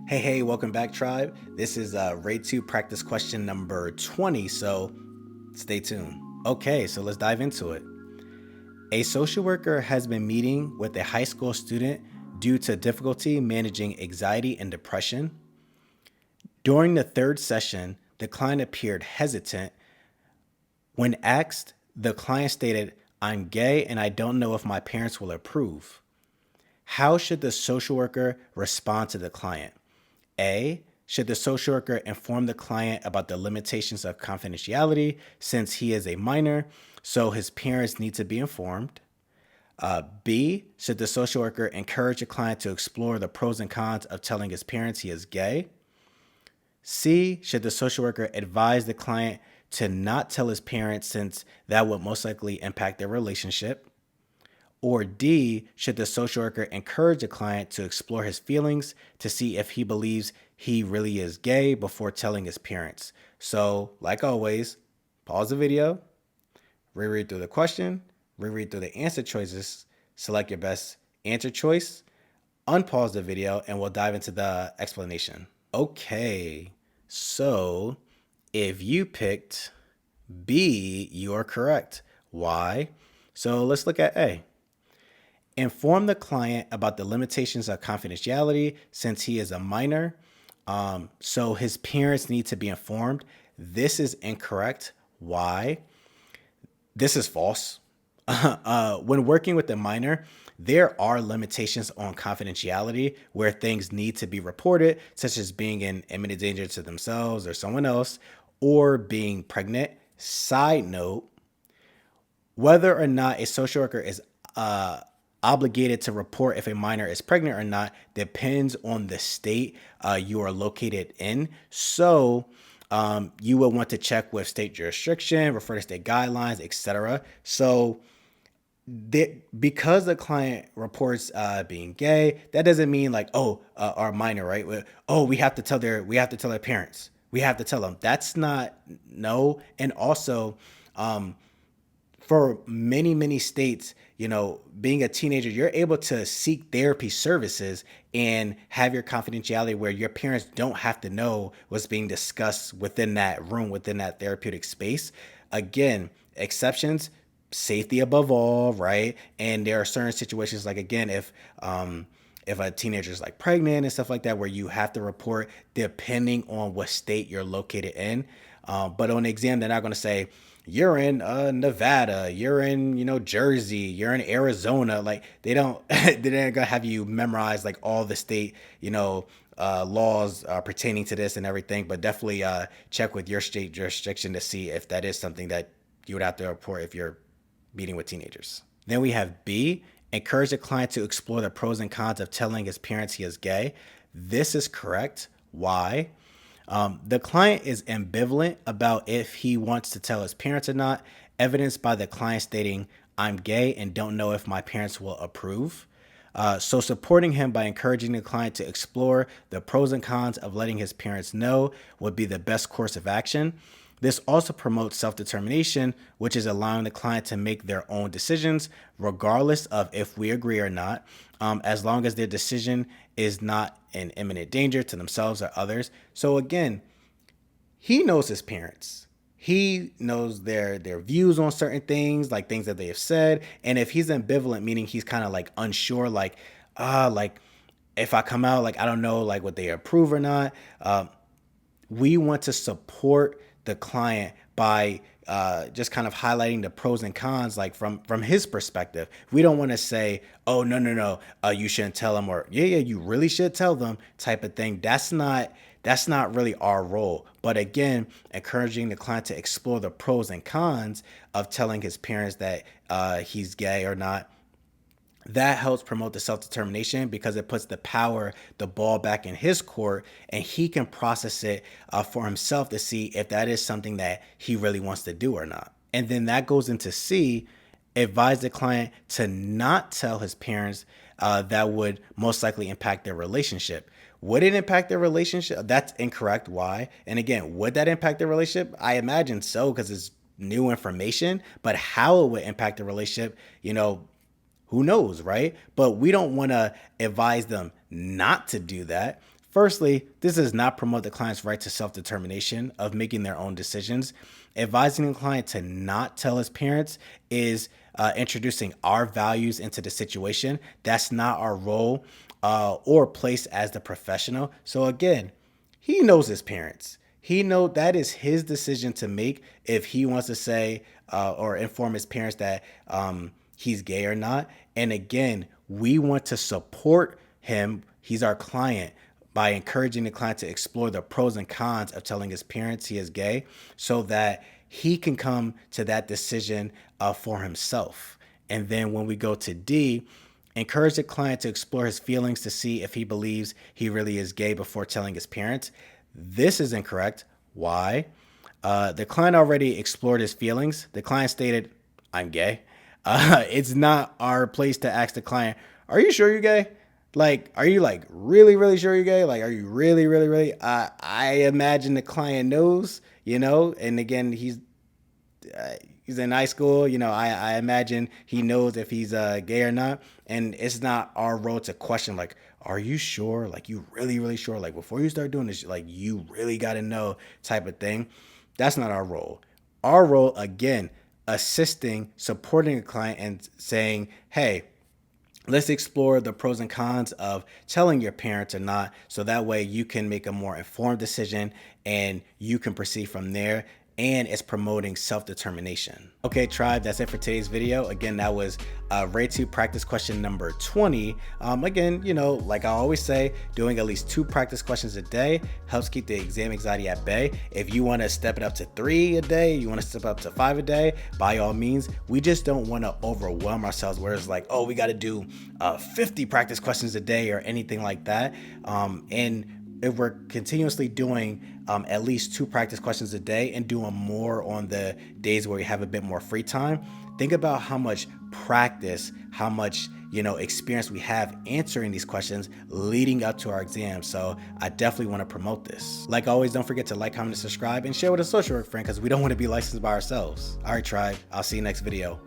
Hey, welcome back, tribe. This is RayTube practice question number 20, so stay tuned. Okay, so let's dive into it. A social worker has been meeting with a high school student due to difficulty managing anxiety and depression. During the third session, the client appeared hesitant. When asked, the client stated, "I'm gay and I don't know if my parents will approve." How should the social worker respond to the client? A, should the social worker inform the client about the limitations of confidentiality since he is a minor, so his parents need to be informed? B, should the social worker encourage the client to explore the pros and cons of telling his parents he is gay? C, should the social worker advise the client to not tell his parents since that would most likely impact their relationship? Or D, should the social worker encourage the client to explore his feelings to see if he believes he really is gay before telling his parents? So, like always, pause the video, reread through the question, reread through the answer choices, select your best answer choice, unpause the video, and we'll dive into the explanation. Okay, so if you picked B, you are correct. Why? So let's look at A. Inform the client about the limitations of confidentiality since he is a minor. So his parents need to be informed. This is incorrect. Why? This is false. When working with a minor, there are limitations on confidentiality where things need to be reported, such as being in imminent danger to themselves or someone else, or being pregnant. Side note, whether or not a social worker is obligated to report if a minor is pregnant or not depends on the state you are located in. So you will want to check with state jurisdiction, refer to state guidelines, etc. So because the client reports being gay, that doesn't mean like, our minor, right? We have to tell their parents. We have to tell them. That's not, no. And also, for many states, being a teenager, you're able to seek therapy services and have your confidentiality where your parents don't have to know what's being discussed within that room, within that therapeutic space. Again, exceptions, safety above all, right? And there are certain situations like, again, if a teenager is like pregnant and stuff like that, where you have to report depending on what state you're located in. But on the exam, they're not going to say, you're in Nevada, you're in, Jersey, you're in Arizona. Like they're not gonna have you memorize like all the state, laws pertaining to this and everything. But definitely check with your state jurisdiction to see if that is something that you would have to report if you're meeting with teenagers. Then we have B, encourage the client to explore the pros and cons of telling his parents he is gay. This is correct. Why? The client is ambivalent about if he wants to tell his parents or not, evidenced by the client stating, "I'm gay and don't know if my parents will approve." So supporting him by encouraging the client to explore the pros and cons of letting his parents know would be the best course of action. This also promotes self-determination, which is allowing the client to make their own decisions, regardless of if we agree or not, as long as their decision is not in imminent danger to themselves or others. So again, he knows his parents. He knows their views on certain things, like things that they have said. And if he's ambivalent, meaning he's kind of like unsure, like if I come out, like I don't know, like what they approve or not. We want to support the client by just kind of highlighting the pros and cons, like from his perspective. We don't want to say, "Oh, no, you shouldn't tell them," or yeah, you really should tell them, type of thing. That's not really our role. But again, encouraging the client to explore the pros and cons of telling his parents that he's gay or not, that helps promote the self-determination because it puts the ball back in his court, and he can process it for himself to see if that is something that he really wants to do or not. And then that goes into C, advise the client to not tell his parents that would most likely impact their relationship. Would it impact their relationship? That's incorrect. Why? And again, would that impact their relationship? I imagine so, because it's new information. But how it would impact the relationship, who knows, right? But we don't want to advise them not to do that. Firstly, this does not promote the client's right to self-determination of making their own decisions. Advising the client to not tell his parents is introducing our values into the situation. That's not our role or place as the professional. So again, he knows his parents. He know that is his decision to make if he wants to say or inform his parents that he's gay or not. And again, we want to support him. He's our client, by encouraging the client to explore the pros and cons of telling his parents he is gay so that he can come to that decision for himself. And then when we go to D, encourage the client to explore his feelings to see if he believes he really is gay before telling his parents. This is incorrect. Why? The client already explored his feelings. The client stated, "I'm gay." It's not our place to ask the client, "Are you sure you're gay? Like, are you like really, really sure you're gay? Like, are you really, really, really?" I imagine the client knows, and again, he's in high school. I imagine he knows if he's gay or not. And it's not our role to question, like, "Are you sure? Like, you really, really sure? Like, before you start doing this, like, you really got to know," type of thing. That's not our role. Our role, again, assisting, supporting a client and saying, "Hey, let's explore the pros and cons of telling your parents or not." So that way you can make a more informed decision and you can proceed from there. And it's promoting self-determination. Okay, tribe, that's it for today's video. Again, that was RayTube practice question number 20. Again, like I always say, doing at least 2 practice questions a day helps keep the exam anxiety at bay. If you want to step it up to 3 a day, you want to step up to 5 a day, by all means. We just don't want to overwhelm ourselves where it's like, oh, we got to do 50 practice questions a day or anything like that. And if we're continuously doing at least 2 practice questions a day and doing more on the days where we have a bit more free time, think about how much practice, how much experience we have answering these questions leading up to our exam. So I definitely want to promote this. Like always, don't forget to like, comment, and subscribe, and share with a social work friend because we don't want to be licensed by ourselves. All right, tribe, I'll see you next video.